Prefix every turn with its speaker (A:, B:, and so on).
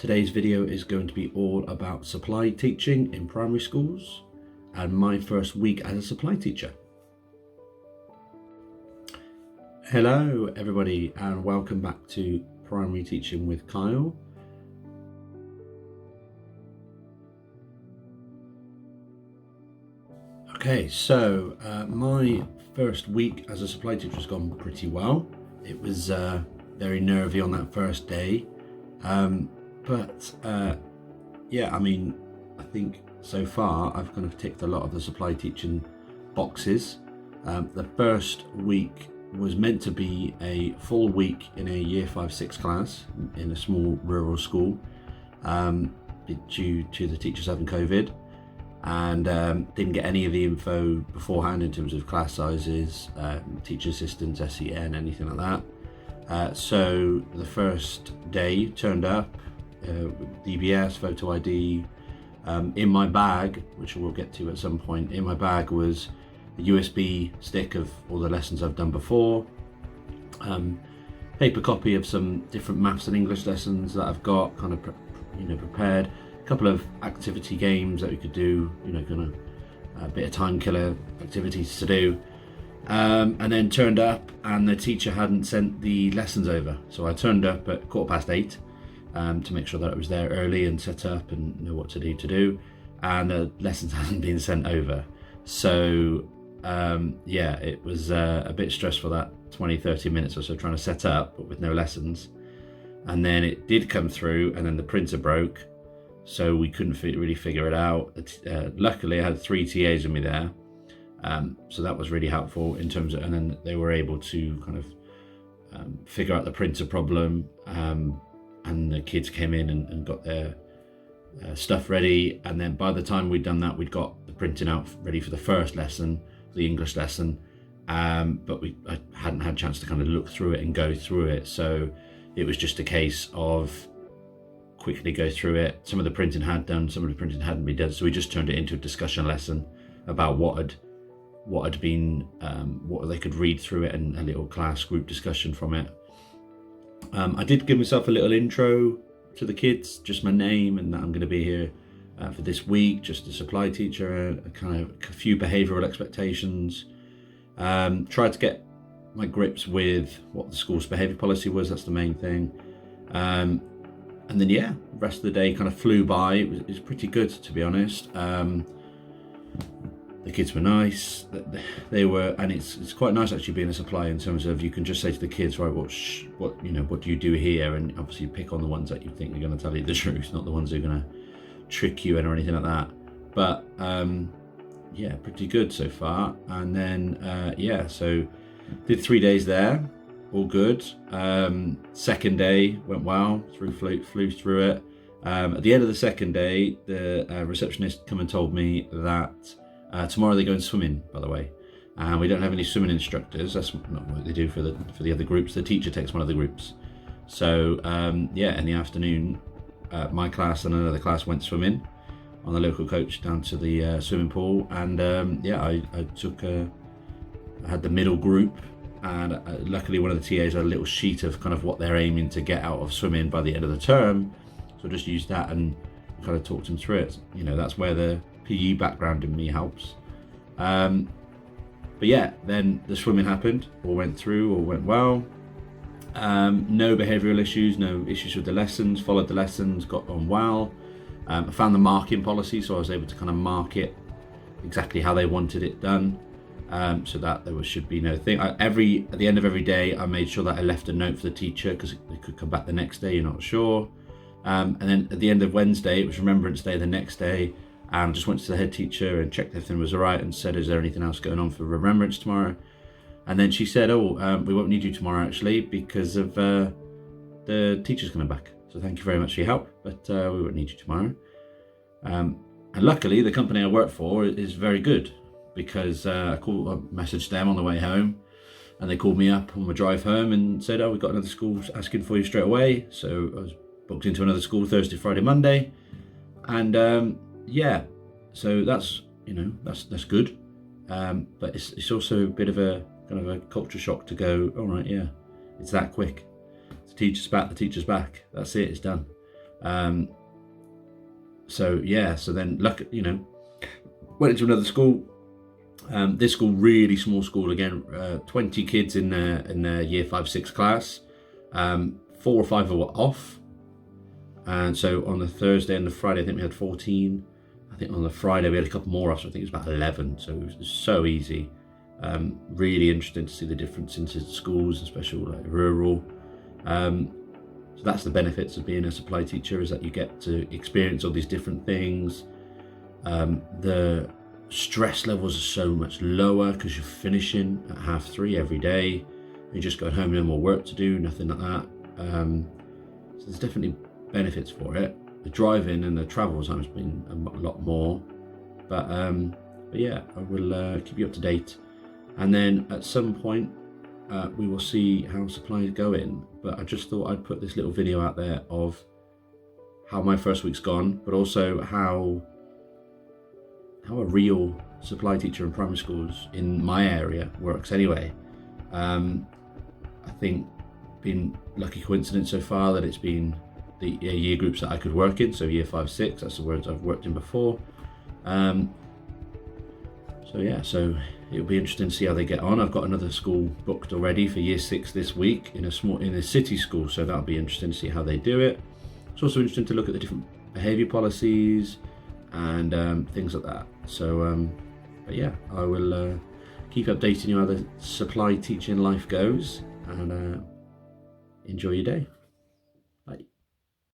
A: Today's video is going to be all about supply teaching in primary schools and my first week as a supply teacher. Hello everybody and welcome back to Primary Teaching with Kyle. Okay, so my first week as a supply teacher has gone pretty well. It was very nervy on that first day. Yeah, I mean, I think so far I've kind of ticked a lot of the supply teaching boxes. The first week was meant to be a full week in a year 5-6 class in a small rural school due to the teachers having COVID, and didn't get any of the info beforehand in terms of class sizes, teacher assistants, SEN, anything like that. So the first day turned up, DBS, photo ID. In my bag, which we'll get to at some point, in my bag was a USB stick of all the lessons I've done before, paper copy of some different maths and English lessons that I've got kind of prepared, a couple of activity games that we could do, a bit of time killer activities to do, and then turned up and the teacher hadn't sent the lessons over. So I turned up at 8:15 to make sure that I was there early and set up and know what to do, and the lessons hadn't been sent over. So yeah, it was a bit stressful, that 20-30 minutes or so trying to set up but with no lessons. And then it did come through and then the printer broke, so we couldn't really figure it out. Luckily I had 3 TAs with me there, so that was really helpful in terms of, and then they were able to kind of figure out the printer problem, and the kids came in and got their stuff ready. And then by the time we'd done that, we'd got the printing out ready for the first lesson, the English lesson, but I hadn't had a chance to kind of look through it and go through it, so it was just a case of quickly go through it. Some of the printing had done, some of the printing hadn't been done, so we just turned it into a discussion lesson about what had been, what they could read through it, and a little class group discussion from it. I did give myself a little intro to the kids, just my name and that I'm going to be here for this week, just a supply teacher, a kind of a few behavioural expectations. Tried to get my grips with what the school's behaviour policy was, that's the main thing. And then yeah, the rest of the day kind of flew by. It was pretty good, to be honest. The kids were nice. They were, and it's quite nice actually being a supply in terms of you can just say to the kids, right, what do you do here? And obviously you pick on the ones that you think are going to tell you the truth, not the ones who are going to trick you in or anything like that. But yeah, pretty good so far. And then yeah, so did 3 days there, all good. Second day went well, flew through it. At the end of the second day, the receptionist come and told me that tomorrow they're going swimming, by the way, and we don't have any swimming instructors. That's not what they do for the other groups. The teacher takes one of the groups. So yeah, in the afternoon, my class and another class went swimming on the local coach down to the swimming pool, and yeah, I had the middle group, and luckily one of the TAs had a little sheet of kind of what they're aiming to get out of swimming by the end of the term, so I just used that and kind of talked them through it. That's where the PE background in me helps. But yeah, then the swimming happened, all went well. No behavioural issues, no issues with the lessons, followed the lessons, got on well. I found the marking policy, so I was able to kind of mark it exactly how they wanted it done, so that there should be no thing. At the end of every day, I made sure that I left a note for the teacher, because they could come back the next day, you're not sure. And then at the end of Wednesday, it was Remembrance Day the next day, and just went to the head teacher and checked everything was all right and said, is there anything else going on for Remembrance tomorrow? And then she said, we won't need you tomorrow actually, because of the teacher's coming back. So thank you very much for your help, but we won't need you tomorrow. And luckily the company I work for is very good, because I messaged them on the way home, and they called me up on my drive home and said, we've got another school asking for you straight away. So I was booked into another school Thursday, Friday, Monday. And yeah, so that's that's good, but it's also a bit of a kind of a culture shock to go, all right, yeah, it's that quick, the teacher's back, that's it, it's done. So yeah, so then went into another school. This school, really small school again, 20 kids in their year 5-6 class. 4 or 5 were off, and so on the Thursday and the Friday I think we had 14. I think on the Friday we had a couple more off, so I think it was about 11. So it was so easy. Really interesting to see the difference into schools, especially like rural. So that's the benefits of being a supply teacher, is that you get to experience all these different things. The stress levels are so much lower because you're finishing at 3:30 every day. You're just going home, no more work to do, nothing like that. So there's definitely benefits for it. The driving and the travel time's been a lot more, but yeah, I will keep you up to date. And then at some point we will see how supply is going. But I just thought I'd put this little video out there of how my first week's gone, but also how a real supply teacher in primary schools in my area works anyway. I think been lucky coincidence so far that it's been the year groups that I could work in, so year 5-6, that's the words I've worked in before. So yeah, so it'll be interesting to see how they get on. I've got another school booked already for year 6 this week in a city school, so that'll be interesting to see how they do it. It's also interesting to look at the different behaviour policies and things like that. So but yeah, I will keep updating you how the supply teaching life goes, and enjoy your day.